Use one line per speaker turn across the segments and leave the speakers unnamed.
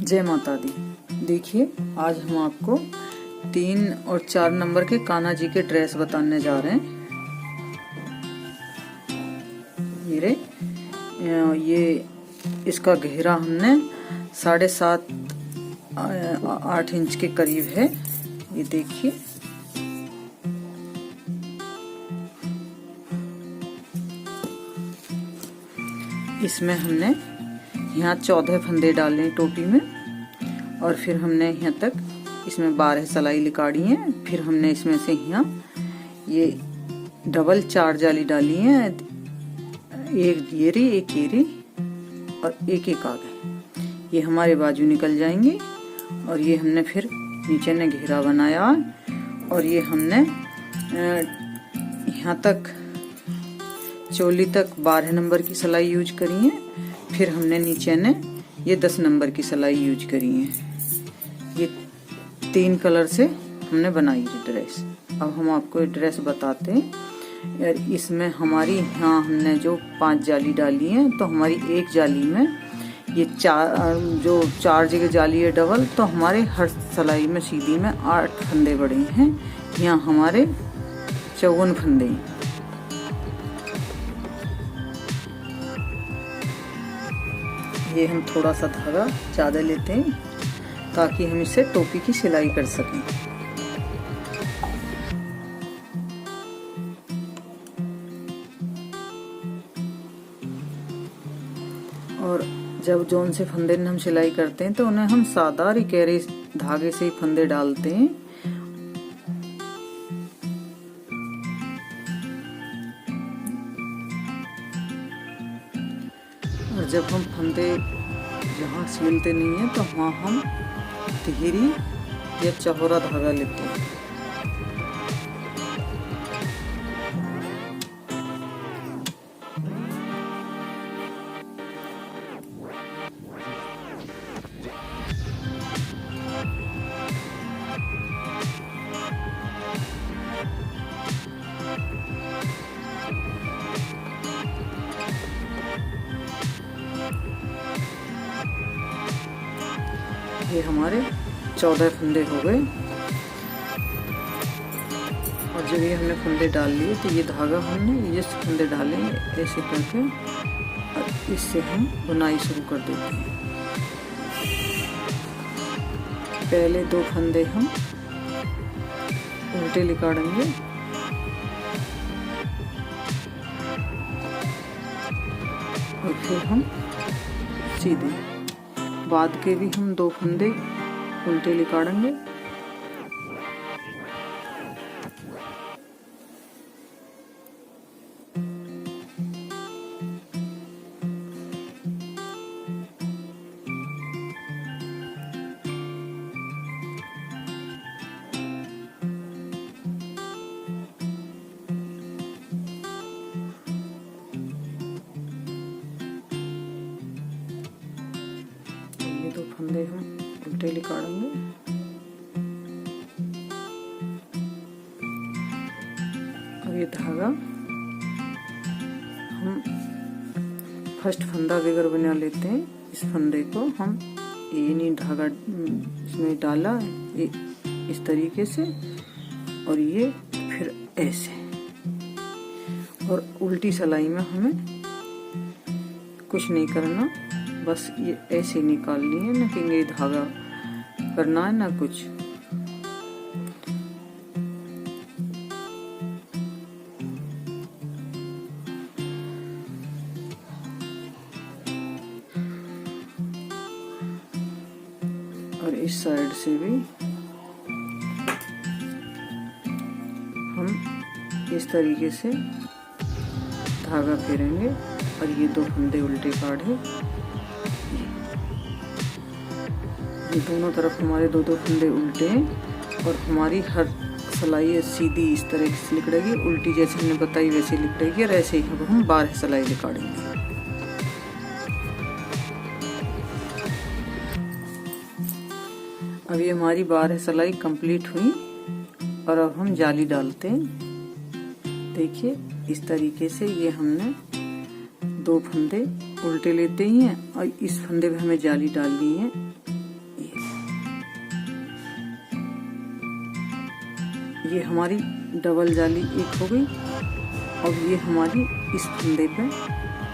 जय माता दी। देखिए आज हम आपको 3 और 4 नंबर के कान्हा जी के ड्रेस बताने जा रहे हैं। ये इसका घेरा हमने 7.5 8 इंच के करीब है। ये देखिए इसमें हमने यहाँ 14 फंदे डाले टोपी में और फिर हमने यहाँ तक इसमें 12 सिलाई निकाली है। फिर हमने इसमें से यहाँ ये डबल 4 जाली डाली है, एक येरी एक येरी और एक आगे। ये हमारे बाजू निकल जाएंगे और ये हमने फिर नीचे ने घेरा बनाया और ये हमने यहाँ तक चोली तक 12 नंबर की सिलाई यूज करी है। फिर हमने नीचे ने ये 10 नंबर की सिलाई यूज करी है। ये 3 कलर से हमने बनाई है ड्रेस। अब हम आपको ये ड्रेस बताते हैं। यार इसमें हमारी यहाँ हमने जो 5 जाली डाली है, तो हमारी एक जाली में ये 4 जगह जाली है डबल, तो हमारे हर सिलाई में सीधी में 8 फंदे बड़े हैं। यहाँ हमारे 54 फंदे हैं। ये हम थोड़ा सा धागा ज़्यादा लेते हैं ताकि हम इसे टोपी की सिलाई कर सकें। और जब जोन से फंदे हम सिलाई करते हैं तो उन्हें हम सादा रिकेरे धागे से ही फंदे डालते हैं। और जब हम फंदे जहाँ सिलते नहीं है तो वहाँ हम तिहरी या चौहरा धागा लेते हैं। ये हमारे 14 फंदे हो गए और जब ये हमने फंदे डाल लिए तो ये धागा हमने ये फंदे डालेंगे ऐसे करके और इससे हम बुनाई शुरू कर देते हैं। पहले 2 फंदे हम उल्टे निकालेंगे और फिर हम सीधे बाद के भी हम 2 फंदे उल्टे निकालेंगे तो फंदे हम उल्टे निकालेंगे और ये धागा हम फर्स्ट फंदा बगैर बना लेते हैं। इस फंदे को हम ये नहीं धागा इसमें डाला ये इस तरीके से और ये फिर ऐसे और उल्टी सिलाई में हमें कुछ नहीं करना, बस ये ऐसे निकालनी है, ना कि ये धागा करना है ना कुछ। और इस साइड से भी हम इस तरीके से धागा फेरेंगे और ये 2 फंदे उल्टे काटे। ये दोनों तरफ हमारे 2-2 फंदे उल्टे हैं और हमारी हर सिलाई सीधी इस तरह से निकलेगी, उल्टी जैसे हमने बताई वैसे निकलेगी और ऐसे ही हम 12 सिलाई निकालेंगे। अब ये हमारी 12 सिलाई कंप्लीट हुई और अब हम जाली डालते हैं। देखिए इस तरीके से ये हमने 2 फंदे उल्टे लेते ही हैं और इस फंदे पे हमें जाली डालनी है ये हमारी डबल जाली एक हो गई। अब ये हमारी इस फंदे पे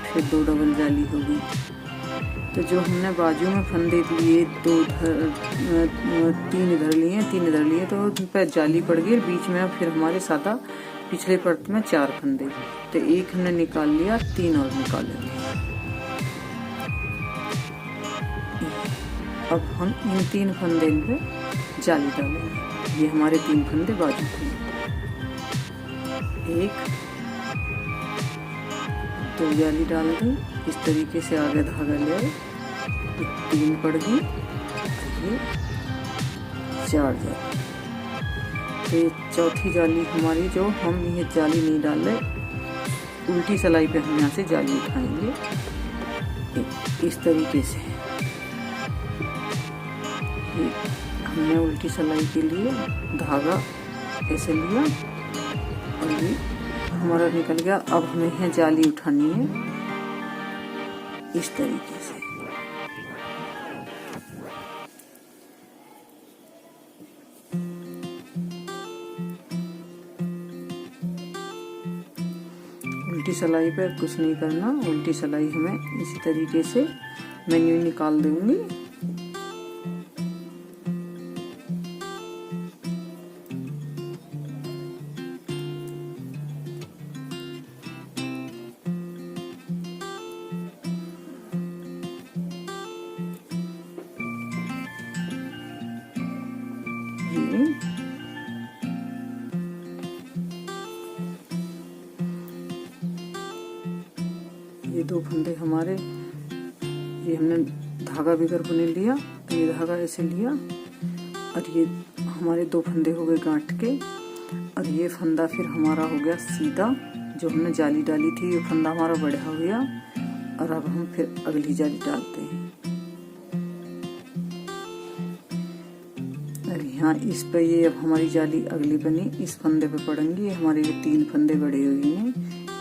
फिर 2 डबल जाली हो गई। तो जो हमने बाजू में फंदे लिए 3 इधर लिए 3 इधर लिए, तो उन पर जाली पड़ गई। बीच में फिर हमारे सादा पिछले परत में 4 फंदे, तो एक हमने निकाल लिया, 3 और निकालेंगे। अब हम इन 3 फंदे पे जाली डालेंगे। ये हमारे 3 फंदे बाजू के, 1 2 जाली डाल दी। इस तरीके से आगे धागा ले आए, 3 पड़ गई, ये 4 जाली। तो ये चौथी जाली हमारी, जो हम ये जाली नहीं डाल रहे, उल्टी सिलाई पे हम यहाँ से जाली उठाएंगे इस तरीके से। ये हमने उल्टी सिलाई के लिए धागा ऐसे लिया और ये हमारा निकल गया। अब हमें यहाँ जाली उठानी है इस तरीके से। उल्टी सिलाई पर कुछ नहीं करना, उल्टी सिलाई हमें इसी तरीके से मैं यूं निकाल दूंगी। ये 2 फंदे हमारे, ये हमने धागा बिगर बुने लिया, ये धागा ऐसे लिया और ये हमारे 2 फंदे हो गए गांठ के। और ये फंदा फिर हमारा हो गया सीधा, जो हमने जाली डाली थी ये फंदा हमारा बढ़ा हो गया। और अब हम फिर अगली जाली डालते हैं। और यहाँ इस पे ये अब हमारी जाली अगली बनी, इस फंदे पे पड़ेंगी। हमारे ये 3 फंदे बड़े हुए हैं,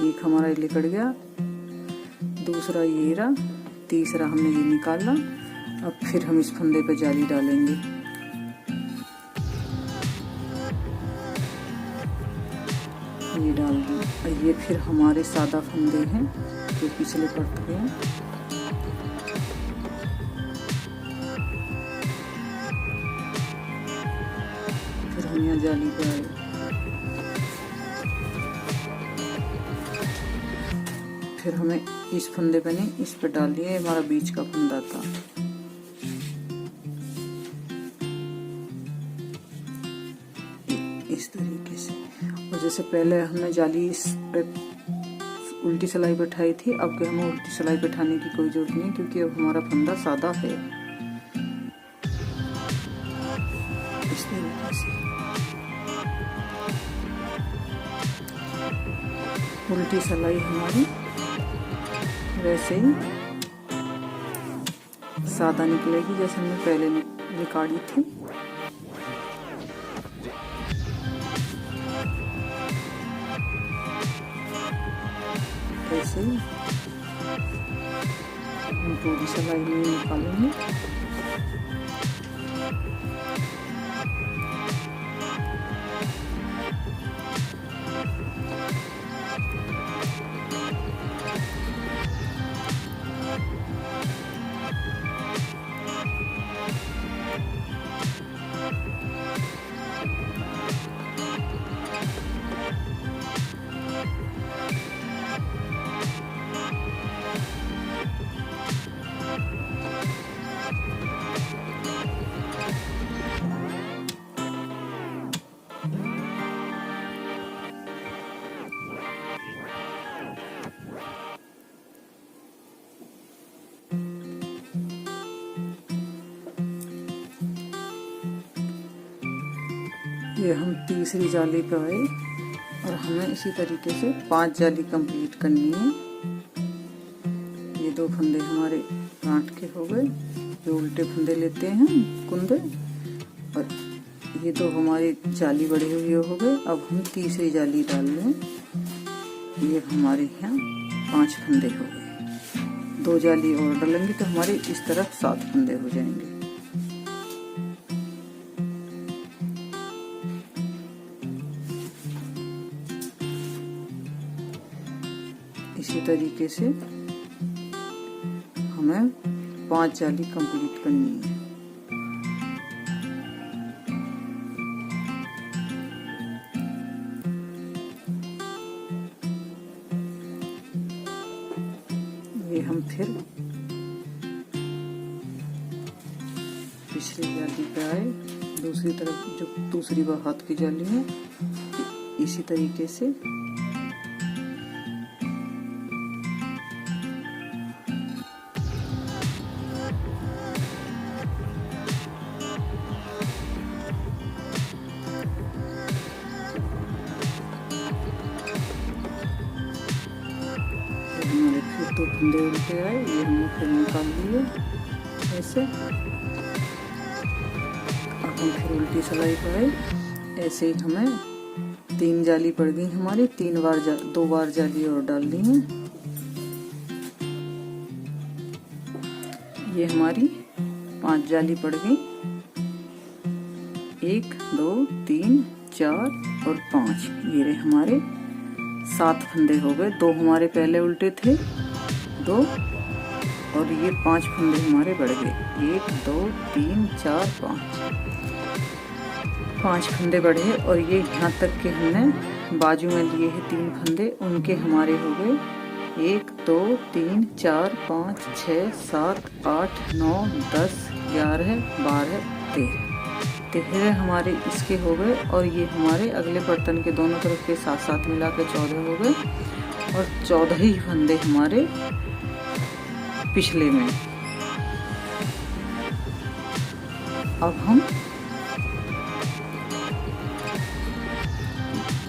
एक हमारा लिकड़ गया, दूसरा ये रहा, तीसरा हमने ये निकाला। अब फिर हम इस फंदे पे जाली डालेंगे। ये डाल दी। और ये फिर हमारे सादा फंदे हैं जो पिछले परत के हैं। फिर हम यहाँ जाली पे आए, फिर हमें इस फंदे पे नहीं, इस पे डाल दिया। हमारा बीच का फंदा था। इस तरीके से। और जैसे पहले हमने जाली इस पे उल्टी सिलाई पे उठाई थी, अब के हमें उल्टी सिलाई पे उठाने की कोई जरूरत नहीं, क्योंकि अब हमारा फंदा सादा है। इस तरीके से उल्टी सिलाई हमारी वैसे ही सादा निकलेगी जैसे हमने पहले निकाली थी। ऐसे ही हम पूरी सिलाई में निकालेंगे। ये हम तीसरी जाली पे आए और हमें इसी तरीके से 5 जाली कंप्लीट करनी है। ये 2 फंदे हमारे गांठ के हो गए, जो उल्टे फंदे लेते हैं कुंदे, और ये 2 हमारी जाली बढ़ी हुई हो गए। अब हम तीसरी जाली डाल लें। ये हमारे यहाँ 5 फंदे हो गए। 2 जाली और डालेंगे तो हमारे इस तरफ 7 फंदे हो जाएंगे। तरीके से हमें 5 जाली कंप्लीट करनी है। ये हम फिर पिछली जाली पे आए, दूसरी तरफ जो दूसरी हाथ की जाली है इसी तरीके से हमारे फिर 2 फंदे उल्टे आए, ये हमने फिर निकाल लिए ऐसे। अब हम फिर उल्टी सिलाई पर आए, ऐसे ही हमें 3 जाली पड़ गई हमारी, 2 बार जाली और डाल दी है। ये हमारी 5 जाली पड़ गई, 1 2 3 4 और 5, ये रहे हमारे 7 फंदे हो गए। 2 हमारे पहले उल्टे थे, 2 और ये 5 फंदे हमारे बढ़ गए, 1 2 3 4 5 फंदे बढ़े। और ये यहाँ तक के हमने बाजू में लिए हैं 3 फंदे, उनके हमारे हो गए 1 2 3 4 5 6 7 8 9 10 11 12 13 हमारे इसके हो गए। और ये हमारे अगले बर्तन के दोनों तरफ के साथ साथ मिला के 14 हो गए, और 14 ही फंदे हमारे पिछले में। अब हम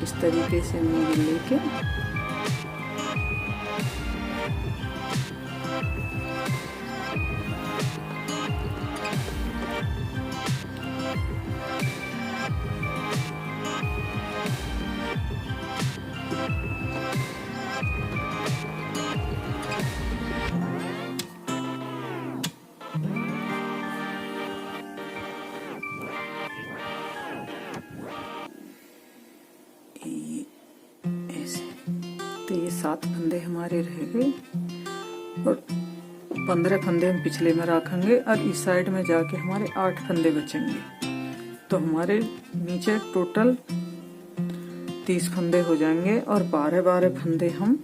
इस तरीके से नील लेके तो ये 7 फंदे हमारे रह गए, और 15 फंदे हम पिछले में रखेंगे, और इस साइड में जाके हमारे 8 फंदे बचेंगे। तो हमारे नीचे टोटल 30 फंदे हो जाएंगे, और 12 फंदे हम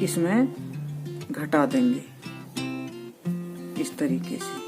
इसमें घटा देंगे इस तरीके से।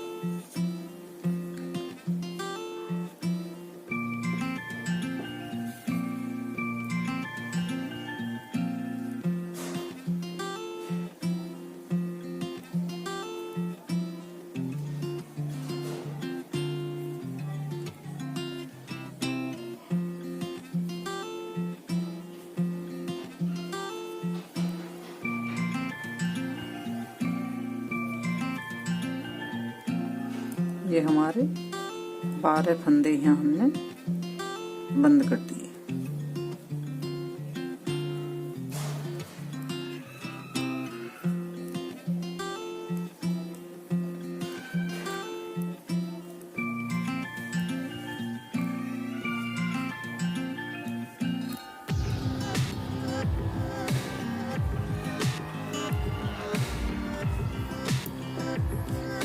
ये हमारे 12 फंदे यहाँ हमने बंद कर दिए।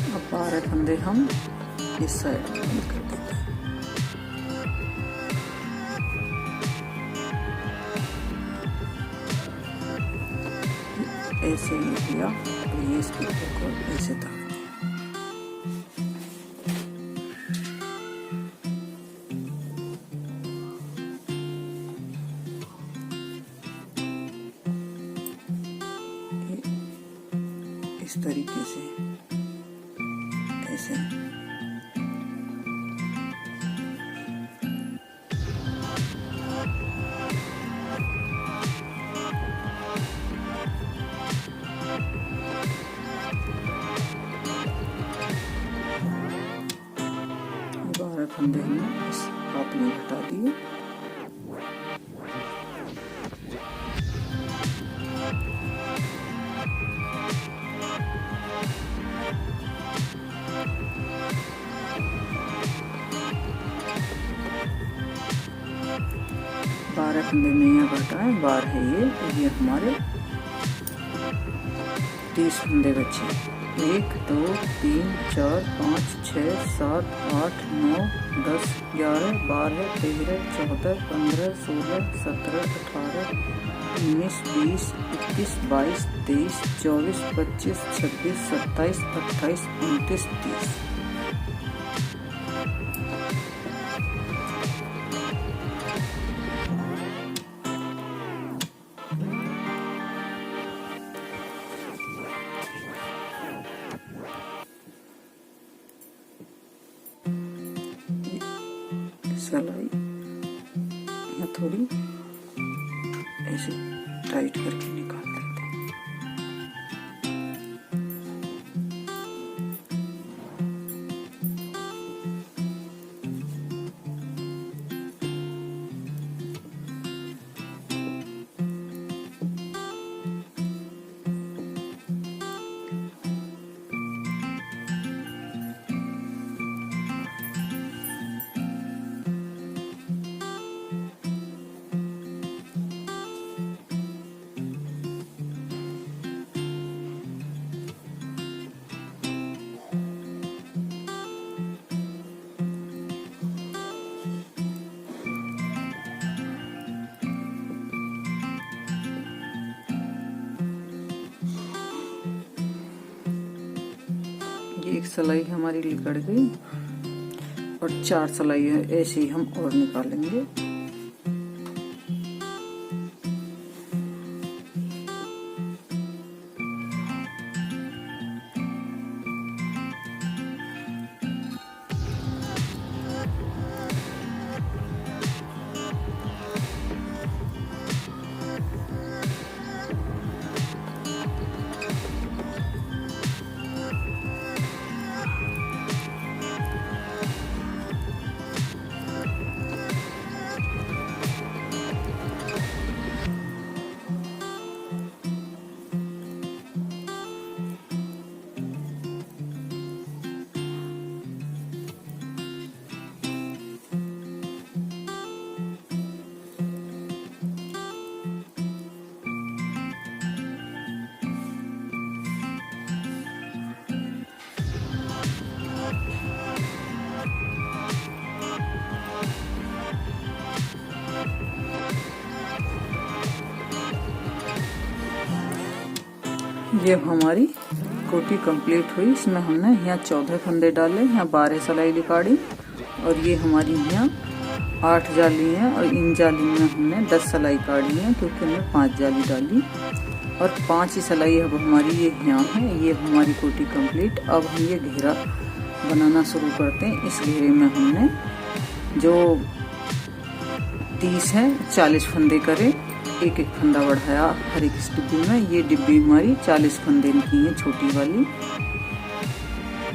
अब 12 फंदे हम इस साइड बंद कर देते हैं। ऐसे ही किया तो ये इसके ऊपर ऐसे था। इस तरीके से ऐसे फंदे हमने इस हाथ में हटा दिए। बारह फंदे में यहाँ हटाए, 12 है ये, तो ये हमारे 30 फंदे बचे। 1 2 3 4 5 6 7 8 9 10 11 12 13 14 15 16 17 18 19 20 21 22 23 24 25 26 27 28 29 30। सिलाई थोड़ी ऐसे टाइट करके निकाल देते हैं। एक सिलाई हमारी निकल गई और 4 सिलाई है, ऐसे ही हम और निकालेंगे। ये हमारी कोटी कंप्लीट हुई। इसमें हमने यहाँ 14 फंदे डाले, यहाँ 12 सिलाई निकाली और ये हमारी यहाँ 8 जाली हैं और इन जाली में हमने 10 सिलाई काटी है क्योंकि हमने 5 जाली डाली और 5 ही सिलाई अब हमारी ये यहाँ है। ये हमारी कोटी कंप्लीट। अब हम ये घेरा बनाना शुरू करते हैं। इस घेरे में हमने जो 30 है 40 फंदे करे, एक एक फंदा बढ़ाया हर एक इस डिब्बी में। ये डिब्बी हमारी 40 फंदे की है, छोटी वाली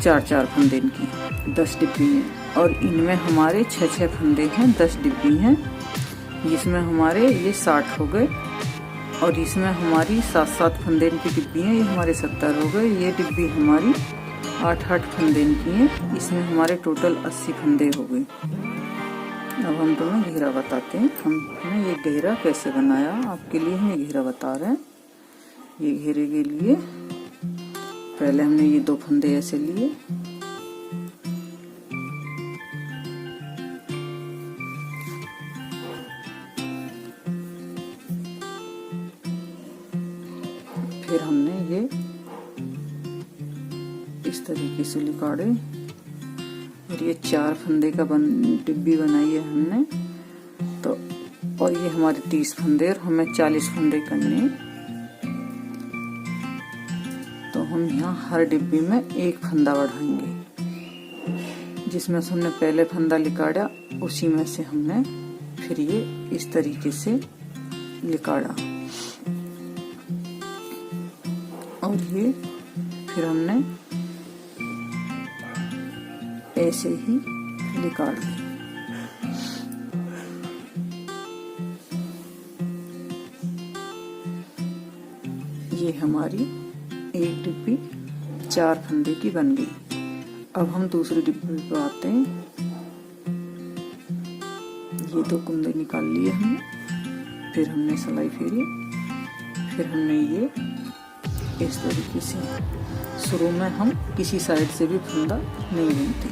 4-4 फंदे की 10 डिब्बी हैं और इनमें हमारे 6-6 फंदे हैं, 10 डिब्बी हैं। इसमें हमारे ये 60 हो गए और इसमें हमारी 7-7 फंदे की डिब्बी हैं, ये हमारे 70 हो गए। ये डिब्बी हमारी 8-8 फंदे की हैं, इसमें हमारे टोटल 80 फंदे हो गए। अब हम तुम्हें घेरा बताते हैं। हमने ये घेरा कैसे बनाया, आपके लिए हम ये घेरा बता रहे हैं। ये घेरे के लिए पहले हमने ये 2 फंदे ऐसे लिए, फिर हमने ये इस तरीके से निकाले और ये 4 फंदे का डिब्बी बनाई है हमने तो। और ये हमारे 30 फंदे और हमें 40 फंदे करने, तो हम यहाँ हर डिब्बी में एक फंदा बढ़ाएंगे। जिसमें से हमने पहले फंदा निकाला उसी में से हमने फिर ये इस तरीके से निकाला और ये फिर हमने ऐसे ही निकाल दी। ये हमारी एक डिब्बी 4 फंदे की बन गई। अब हम दूसरी डिब्बी पे आते हैं। ये 2 कुंदे निकाल लिए हमने, फिर हमने सिलाई फेरी, फिर हमने ये इस तरीके से। शुरू में हम किसी साइड से भी फंदा नहीं बुनते।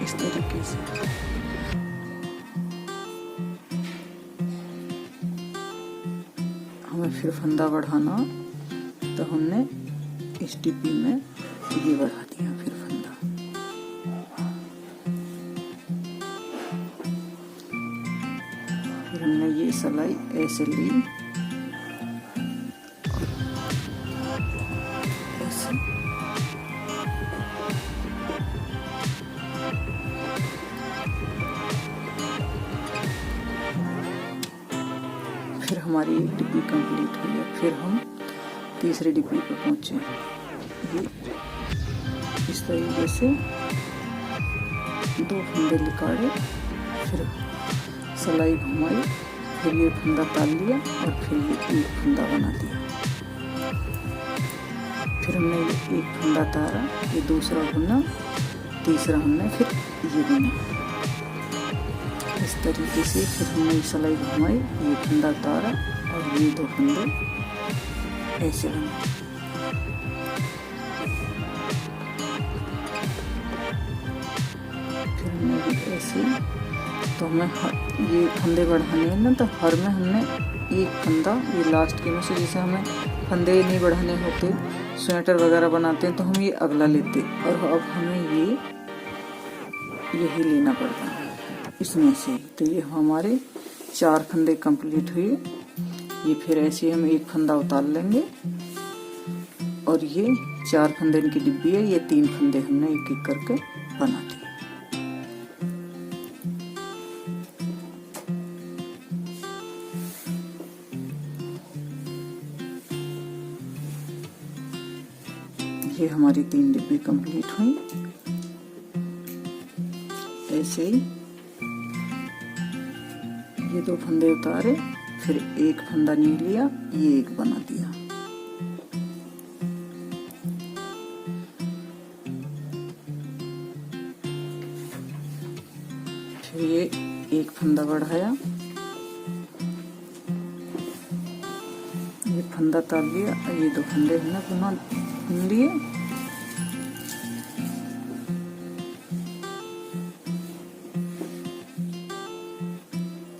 इस तरीके से हमें फिर फंदा बढ़ाना, तो हमने इस डिब्बी में ये बढ़ा दिया फिर फंदा। फिर हमने ये सिलाई ऐसे ली और ऐसे फिर हमारी एक डिब्बी कंप्लीट हुई है। फिर हम तीसरी डिब्बी पे पहुंचे। ये इस तरीके से 2 फंदे निकाले, फिर सिलाई घुमाई, फिर ये फंदा ताल लिया और फिर ये एक फंदा बना दिया। फिर हमने ये एक फंदा तारा, ये दूसरा बुना, तीसरा हमने फिर ये बुना। इस तरीके से फिर हमने सिलाई घुमाई, ये फंदा तारा और ये 2 फंदे ऐसे बने। फिर हमने भी ऐसे, तो हमें ये फंदे बढ़ाने हैं ना, तो हर में हमने एक फंदा, ये लास्ट के में से, जैसे हमें फंदे नहीं बढ़ाने होते, स्वेटर वगैरह बनाते हैं तो हम ये अगला लेते, और अब हमें ये यही लेना पड़ता है इसमें से। तो ये हमारे 4 फंदे कंप्लीट हुए। ये फिर ऐसे हम एक फंदा उतार लेंगे और ये 4 फंदे की डिब्बी है, ये 3 फंदे हमने एक एक करके बना दिए। ये हमारी 3 डिब्बी कंप्लीट हुई। ऐसे ही ये 2 फंदे उतारे, फिर एक फंदा नहीं लिया, ये एक बना दिया। फिर ये एक फंदा बढ़ाया, ये फंदा ताल लिया, ये 2 फंदे हमने पुनः बुन लिए।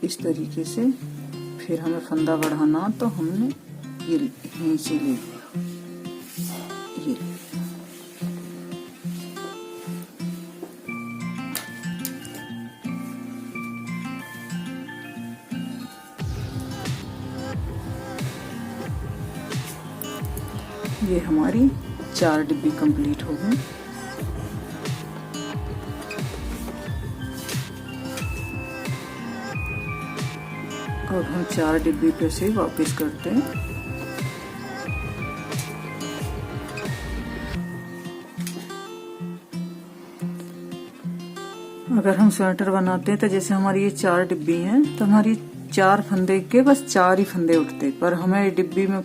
इस तरीके से फिर हमें फंदा बढ़ाना, तो हमने ये यहीं से ले लिया, ये ये हमारी 4 डिब्बी कंप्लीट हो गई। अब हम 4 डिब्बी पे से वापस करते हैं। अगर हम स्वेटर बनाते हैं तो जैसे हमारी ये 4 डिब्बी हैं, तो हमारी 4 फंदे के बस 4 ही फंदे उठते, पर हमें डिब्बी में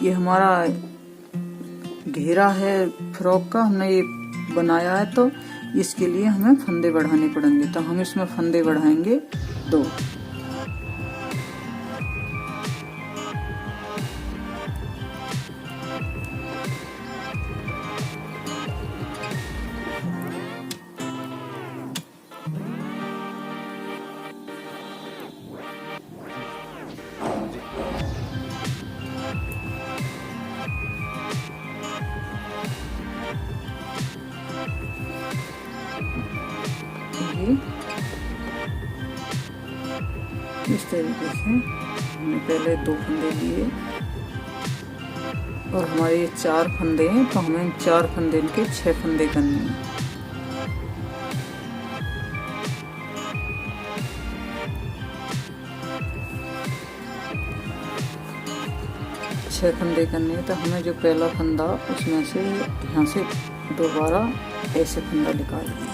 ये हमारा घेरा है फ्रॉक का, हमने ये बनाया है, तो इसके लिए हमें फंदे बढ़ाने पड़ेंगे। तो हम इसमें फंदे बढ़ाएंगे 2। इस तरीके से हमने पहले 2 फंदे लिए और हमारे ये 4 फंदे हैं, तो हमें 4 फंदे के 6 फंदे करने हैं। फंदे करने हैं, तो हमें जो पहला फंदा उसमें से यहाँ से दोबारा ऐसे फंदा निकाल दें।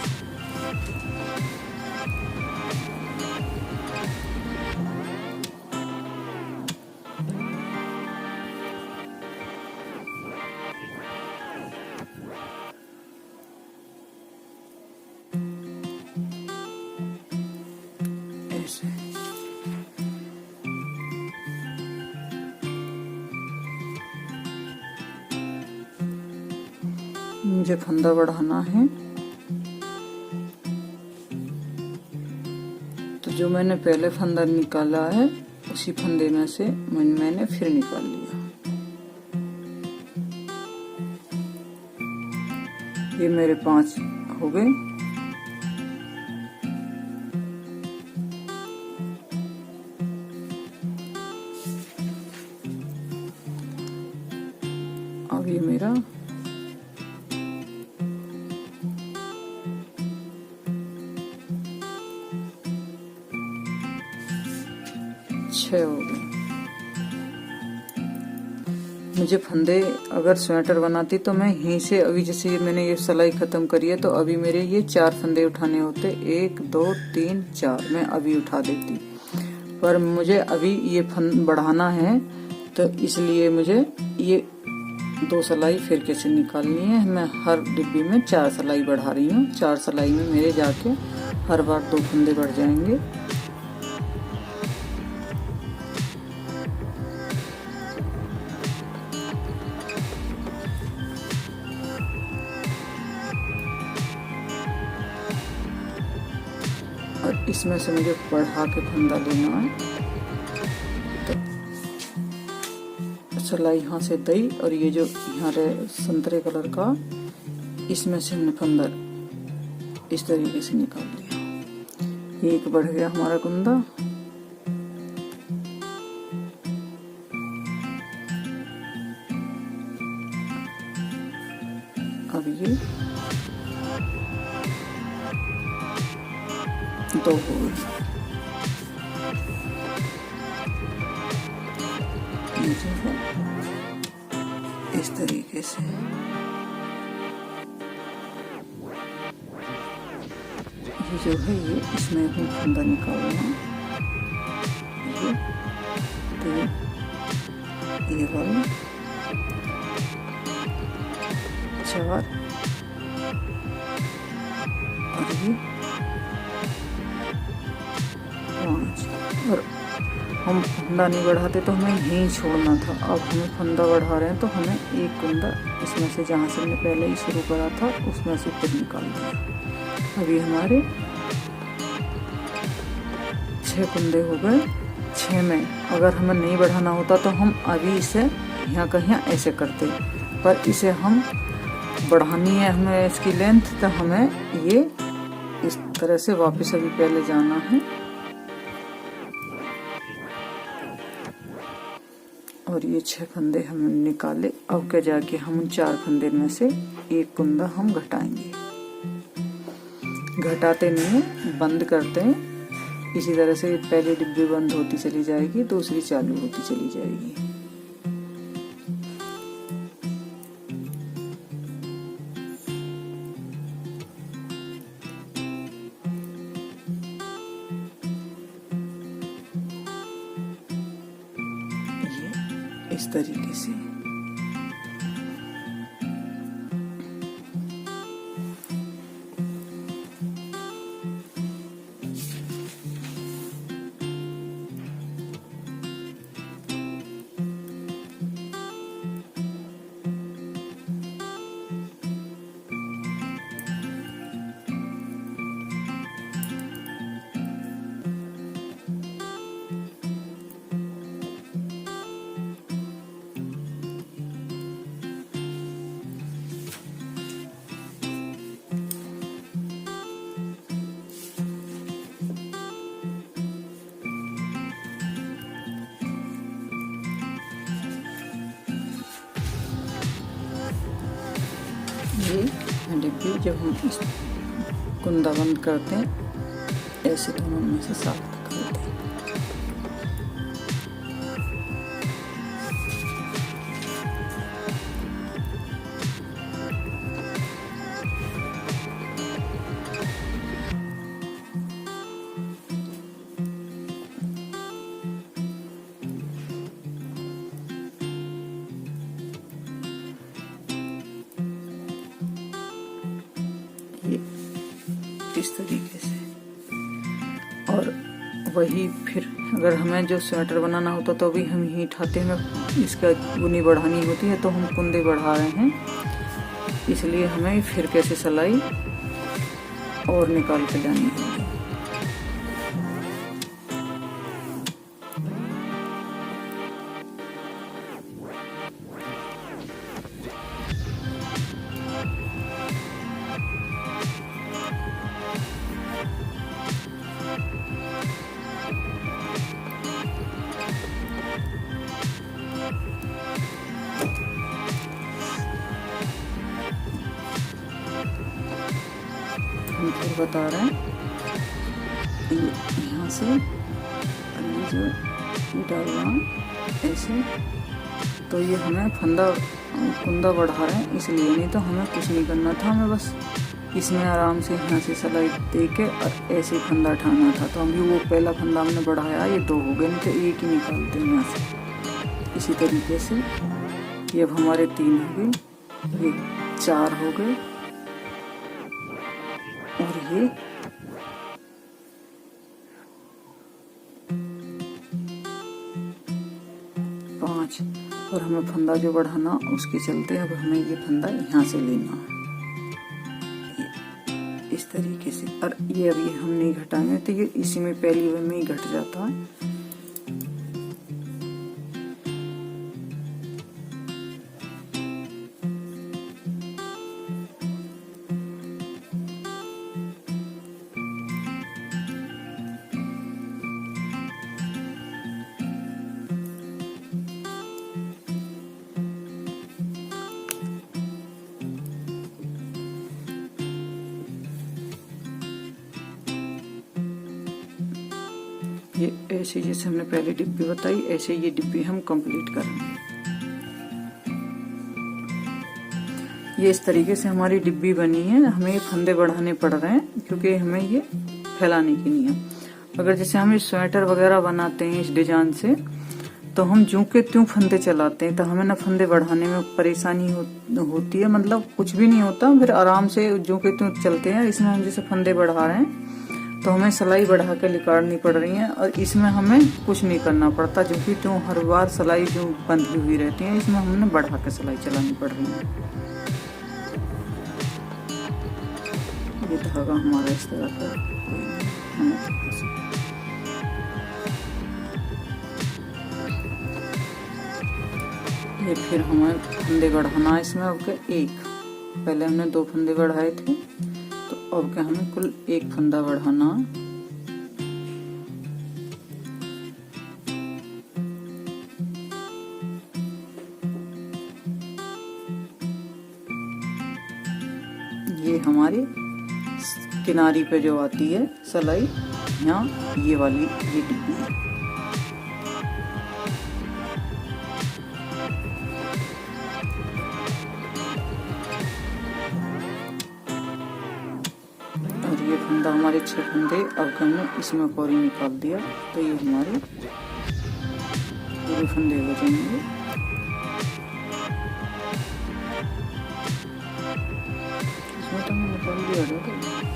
मुझे फंदा बढ़ाना है। तो जो मैंने पहले फंदा निकाला है उसी फंदे में से मैंने फिर निकाल लिया। ये मेरे 5 हो गए। अब ये मेरा 6 हो गए। मुझे फंदे अगर स्वेटर बनाती तो मैं यहीं से, अभी जैसे मैंने ये सिलाई खत्म करी है तो अभी मेरे ये 4 फंदे उठाने होते, 1 2 3 4, मैं अभी उठा देती। पर मुझे अभी ये फंद बढ़ाना है तो इसलिए मुझे ये 2 सिलाई फिर कैसे निकालनी है। मैं हर डिब्बी में 4 सिलाई बढ़ा रही हूँ। 4 सिलाई में मेरे जाके हर बार 2 फंदे बढ़ जाएंगे। और इसमें से मुझे बढ़ा के फंदा लेना है। तो सिलाई यहाँ से दी और ये जो यहाँ संतरे कलर का, इसमें से हमने फंदा इस तरीके से निकाल लिया। एक बढ़ गया हमारा कुंदा। अब ये 2 हो गए। ये जो है इस तरीके से ये जो है ये इसमें भी फंदा निकालना। ये वाला 4 और ये 5। और हम फंदा नहीं बढ़ाते तो हमें यहीं छोड़ना था। अब हमें फंदा बढ़ा रहे हैं तो हमें एक कुंदा इसमें से, जहाँ से हमने पहले ही शुरू करा था उसमें से फिर निकाल दिया। अभी हमारे 6 कुंदे हो गए। 6 में अगर हमें नहीं बढ़ाना होता तो हम अभी इसे यहाँ कहीं ऐसे करते, पर इसे हम बढ़ानी है हमें इसकी लेंथ, तो हमें ये इस तरह से वापस अभी पहले जाना है। और ये 6 फंदे हमने निकाले। अब क्या जाके हम 4 फंदे में से एक कुंदा हम घटाएंगे। घटाते नहीं है, बंद करते हैं। इसी तरह से पहली डिब्बी बंद होती चली जाएगी, दूसरी चालू होती चली जाएगी। ये इस तरीके से। ये डिब्बी जब हम इस कुंदा बंद करते हैं ऐसे दोनों में से साफ निकालते हैं। इस तरीके से। और वही फिर अगर हमें जो स्वेटर बनाना होता तो भी हम यही उठाते हैं। इसका बुनी बढ़ानी होती है तो हम कुंदे बढ़ा रहे हैं। इसलिए हमें फिर कैसे सिलाई और निकाल के जानी होगी। हम फिर बता रहे हैं यहाँ से ये जो डालना ऐसे, तो ये हमें कुंदा बढ़ा रहे हैं इसलिए, नहीं तो हमें कुछ नहीं करना था, हमें बस इसमें आराम से यहाँ से सिलाई दे के और ऐसे ही फंदा उठाना था। तो अभी वो पहला फंदा हमने बढ़ाया, ये 2 हो गए, नहीं तो एक ही निकालते हैं यहाँ से। इसी तरीके से ये अब हमारे 3 हो गए, ये 4 हो गए और ये 5। और हमें फंदा जो बढ़ाना उसके चलते अब हमें ये फंदा यहाँ से लेना है इस तरीके से। और ये अभी हम नहीं घटाएंगे, तो ये इसी में पहली वे में ही घट जाता है। ये ऐसे जैसे हमने पहले डिब्बी बताई, ऐसे ये डिब्बी हम कंप्लीट करेंगे। ये इस तरीके से हमारी डिब्बी बनी है। हमें ये फंदे बढ़ाने पड़ रहे हैं क्योंकि हमें ये फैलाने की नहीं है। अगर जैसे हम स्वेटर वगैरह बनाते हैं इस डिजाइन से, तो हम ज्यों के त्यों फंदे चलाते हैं, तो हमें ना फंदे बढ़ाने में परेशानी होती है, मतलब कुछ भी नहीं होता, फिर आराम से ज्यों के त्यों चलते हैं। इसमें हम जैसे फंदे बढ़ा रहे हैं तो हमें सिलाई बढ़ा के निकालनी पड़ रही है, और इसमें हमें कुछ नहीं करना पड़ता, जो कि त्यों हर बार सिलाई जो बंधी हुई रहती है, इसमें हमने बढ़ा के सिलाई चलानी पड़ रही है। ये धागा हमारा इस तरह का ये फिर हमें फंदे बढ़ाना है इसमें। अब एक, पहले हमने 2 फंदे बढ़ाए थे, तो अब क्या हमें कुल 1 फंदा बढ़ाना। ये हमारी किनारी पे जो आती है सिलाई, यहाँ ये वाली ये डिब्बी है। और ये फंदा हमारे 6 फंदे अब हमने इसमें कोरी निकाल दिया, तो ये हमारे पूरे फंदे हो जाएंगे। इसमें तो हमने निकाल दिया था।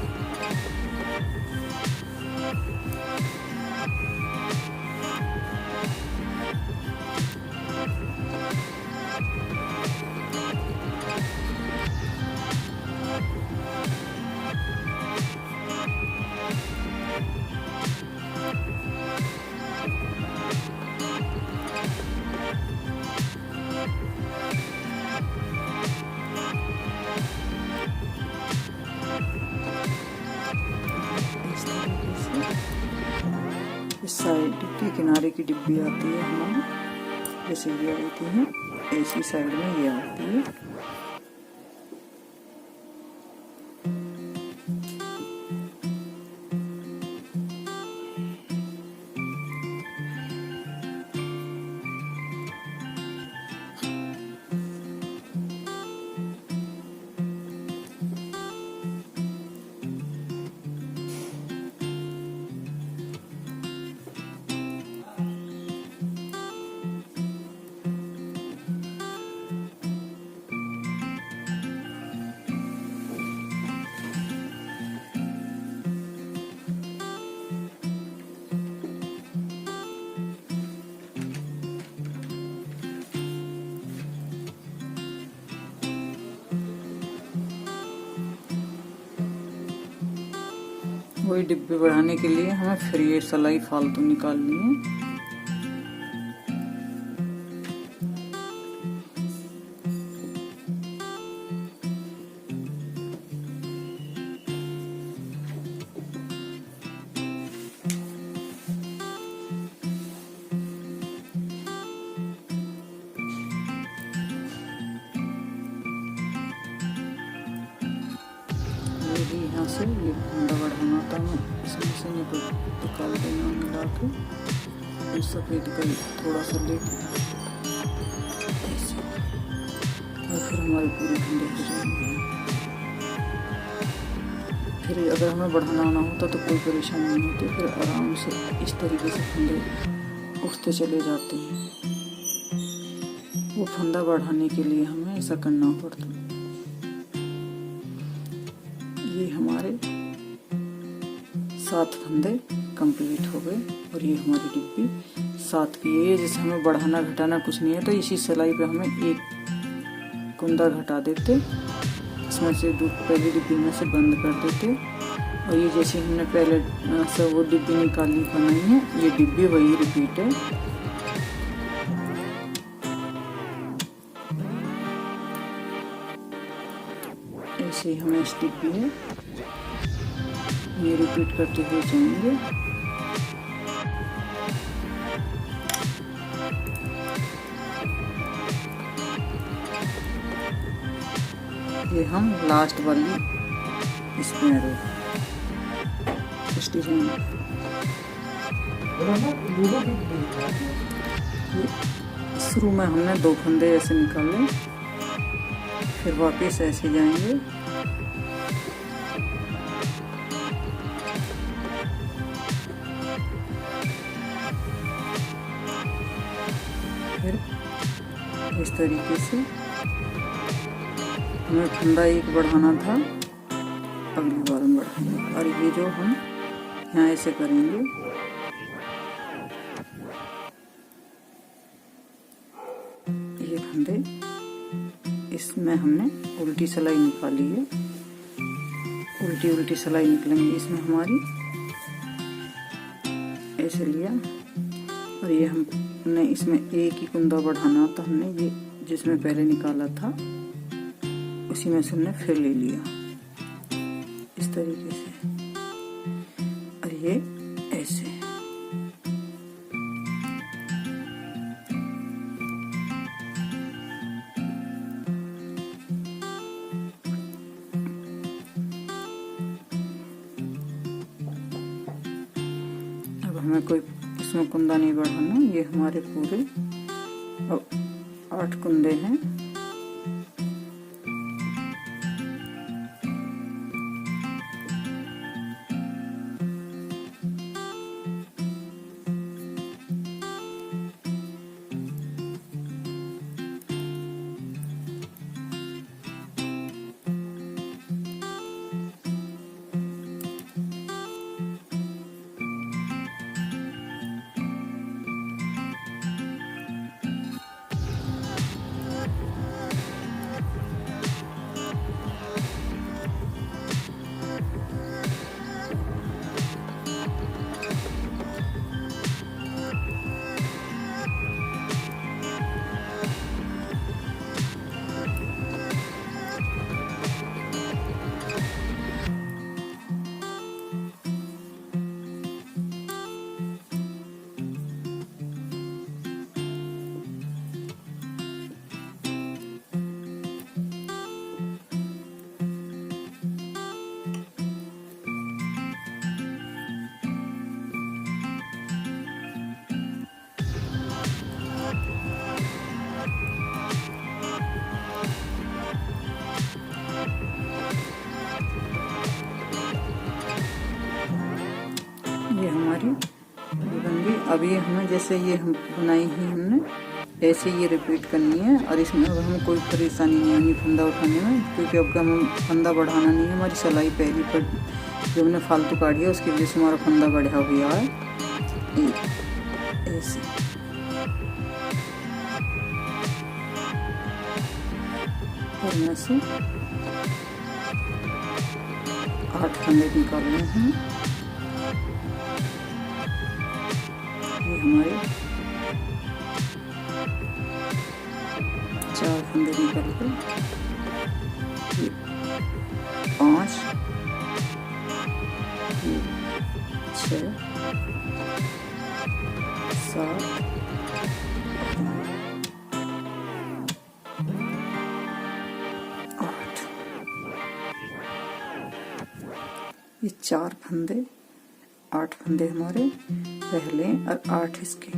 इस साइड की किनारे की डिब्बी आती है हमारी, जैसे ये आती है, ऐसी साइड में ये आती है। वही डिब्बे बढ़ाने के लिए हमें फिर ये सिलाई फालतू निकालनी है। यहाँ से ये फंदा बढ़ाना था, इसमें से निकाल देना मिला के, इस सफ़ेद का थोड़ा सा लेके ऐसे, और फिर हमारे पूरे फंदे हो जाएंगे। फिर अगर हमें बढ़ाना ना होता तो कोई परेशानी नहीं होती, फिर आराम से इस तरीके से फंदे उठते चले जाते हैं। वो फंदा बढ़ाने के लिए हमें ऐसा करना पड़ता। ये हमारे 7 फंदे कंप्लीट हो गए और ये हमारी डिब्बी 7 की है। जैसे हमें बढ़ाना घटाना कुछ नहीं है तो इसी सिलाई पे हमें एक कुंदा घटा देते, इसमें से पहली डिब्बी में से बंद कर देते, और ये जैसे हमने पहले से वो डिब्बी निकाली बनाई है, ये डिब्बी वही रिपीट है। ऐसे ही हमें इस डिब्बी है ये रिपीट करते हुए जाएंगे। ये हम लास्ट वाली इसमें इस डिजाइन शुरू में हमने 2 फंदे ऐसे निकाले, फिर वापस ऐसे जाएंगे, फिर इस तरीके से हमें फंदा एक बढ़ाना था, अगली बार हम बढ़ाएंगे। और ये जो हम यहाँ ऐसे करेंगे, ये फंदे इसमें हमने उल्टी सिलाई निकाली है, उल्टी सिलाई निकलेंगी इसमें हमारी, ऐसे लिया, और ये हमने इसमें एक ही कुंदा बढ़ाना था, हमने ये जिसमें पहले निकाला था उसी में से हमने फिर ले लिया इस तरीके से, और ये ऐसे। अब हमें कोई इसमें कुंदा नहीं बढ़ाना, ये हमारे पूरे अब 8 कुंदे हैं। ये हमारी बन गई। अब ये हमें जैसे ये हम बनाई है हमने, ऐसे ये रिपीट करनी है, और इसमें अब हमें कोई परेशानी नहीं होगी फंदा उठाने में, क्योंकि अब हम फंदा बढ़ाना नहीं है। हमारी सिलाई पहली पर जो हमने फालतू काटी है उसकी वजह से हमारा फंदा बढ़ा हुआ है। ऐसे और में से 8 फंदे निकालने हैं। 6 7 8। ये 4 फंदे, 8 फंदे हमारे पहले और 8 इसके।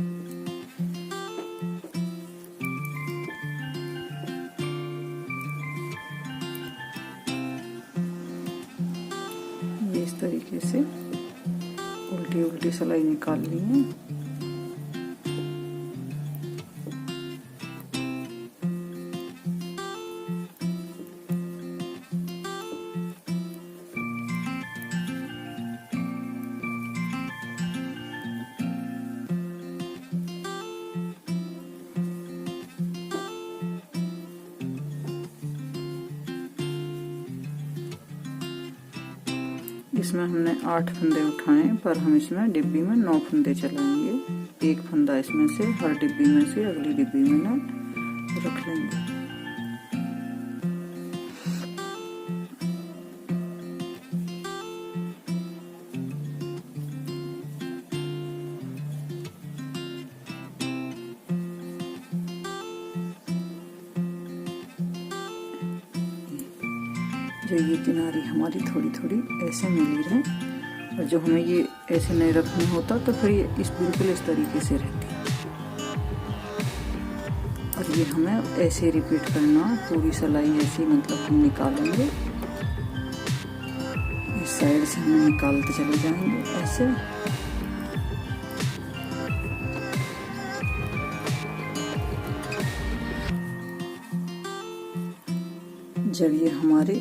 ये इस तरीके से उल्टी उल्टी सिलाई निकालनी है। इसमें हमने 8 फंदे उठाए, पर हम इसमें डिब्बी में 9 फंदे चलाएंगे। एक फंदा इसमें से हर डिब्बी में से अगली डिब्बी में ना रख लेंगे। जो ये किनारी हमारी थोड़ी थोड़ी ऐसे मिली रहे, और जो हमें ये ऐसे नहीं रखना होता तो फिर ये बिल्कुल इस तरीके से रहती है। और ये हमें ऐसे रिपीट करना, पूरी सिलाई ऐसी मतलब हम निकालेंगे। इस साइड से हम निकालते चले जाएंगे ऐसे। जब ये हमारी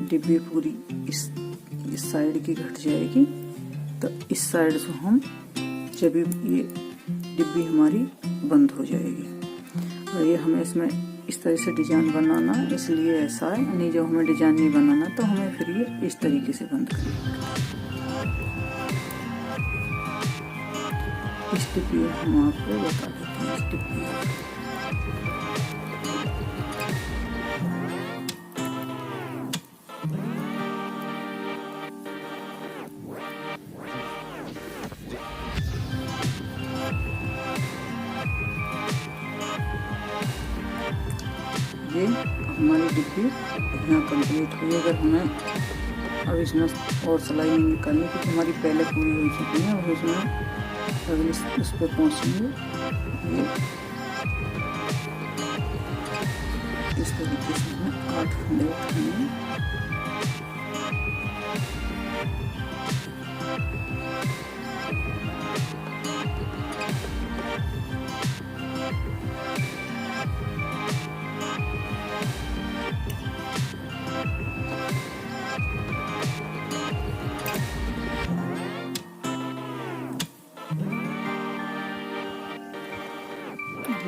डिब्बी पूरी इस साइड की घट जाएगी तो इस साइड से हम जब ये डिब्बी हमारी बंद हो जाएगी। और ये हमें इसमें इस तरह से डिजाइन बनाना, इसलिए ऐसा है। नहीं, जो हमें डिजाइन नहीं बनाना तो हमें फिर ये इस तरीके से बंद करना। इस डिब्बी हम आपको बता देते हैं। इस डिब्बी ये हमारी डिब्बी यहाँ कंप्लीट हुई। अगर हमें अब इसमें और सिलाई नहीं निकालनी क्योंकि हमारी पहले पूरी हो चुकी है, और इसमें अगली उस पर पहुँचेंगे। ये इस तरीके से हमें 8 फंदे उठाएंगे।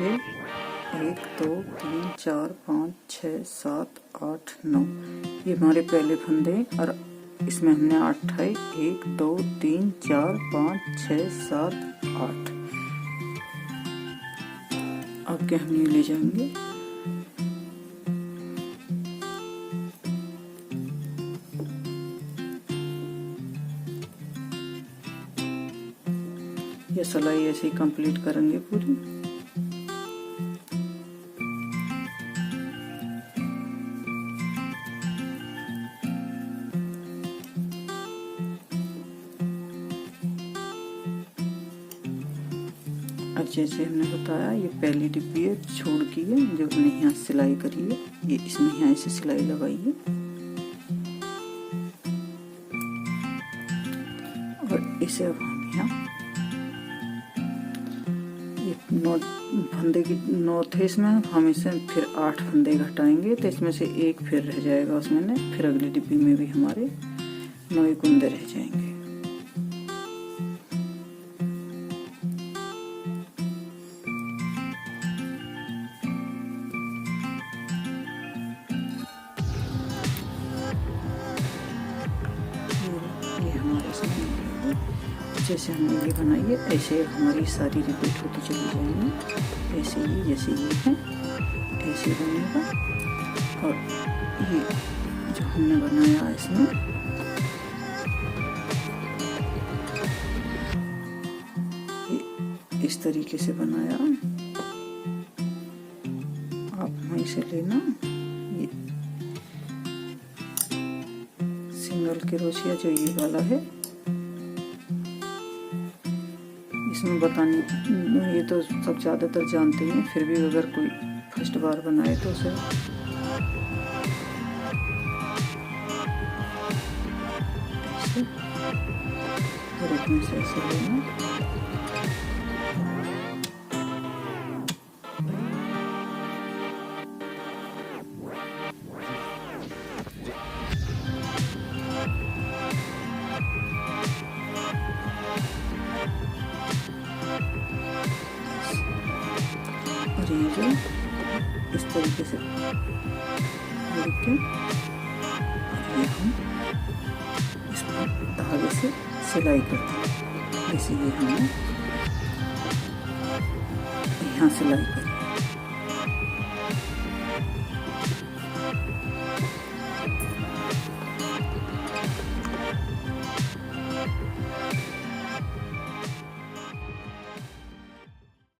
ये 1 2 3 4 5 6 7 8 9 ये हमारे पहले फंदे, और इसमें हमने 8 उठाए। 1 2 3 4 5 6 7 8। अब क्या हम ये ले जाएंगे, ये सिलाई ऐसे ही कंप्लीट करेंगे पूरी। और जैसे हमने बताया, ये पहली डिब्बी है छोड़ की है, जो हमने यहाँ सिलाई करी है, ये इसमें यहाँ ऐसे सिलाई लगाई है। और इसे अब हम यहाँ फंदे की 9 थे इसमें, हम इसे फिर 8 फंदे घटाएंगे तो इसमें से एक फिर रह जाएगा उसमें ने, फिर अगली डिब्बी में भी हमारे 9 कुंदे रह जाएंगे। ये हमारे इसमें जैसे हमने ये बनाई है ऐसे हमारी सारी रिपीट होती चली जाएंगी। ऐसे ही जैसे ये है ऐसे बनेगा। और ये जो हमने बनाया इसमें इस तरीके से बनाया। आप वहीं से लेना। ये सिंगल क्रोशिया जो ये वाला है, इसमें बताने ये तो सब ज़्यादातर जानते हैं, फिर भी अगर कोई फर्स्ट बार बनाए तो उसे ऐसे और में से ऐसे लेना। और ये जो इस तरीके से लेके ये हम इसमें धागे से सिलाई करते हैं। जैसे ये हमने यहाँ सिलाई करी।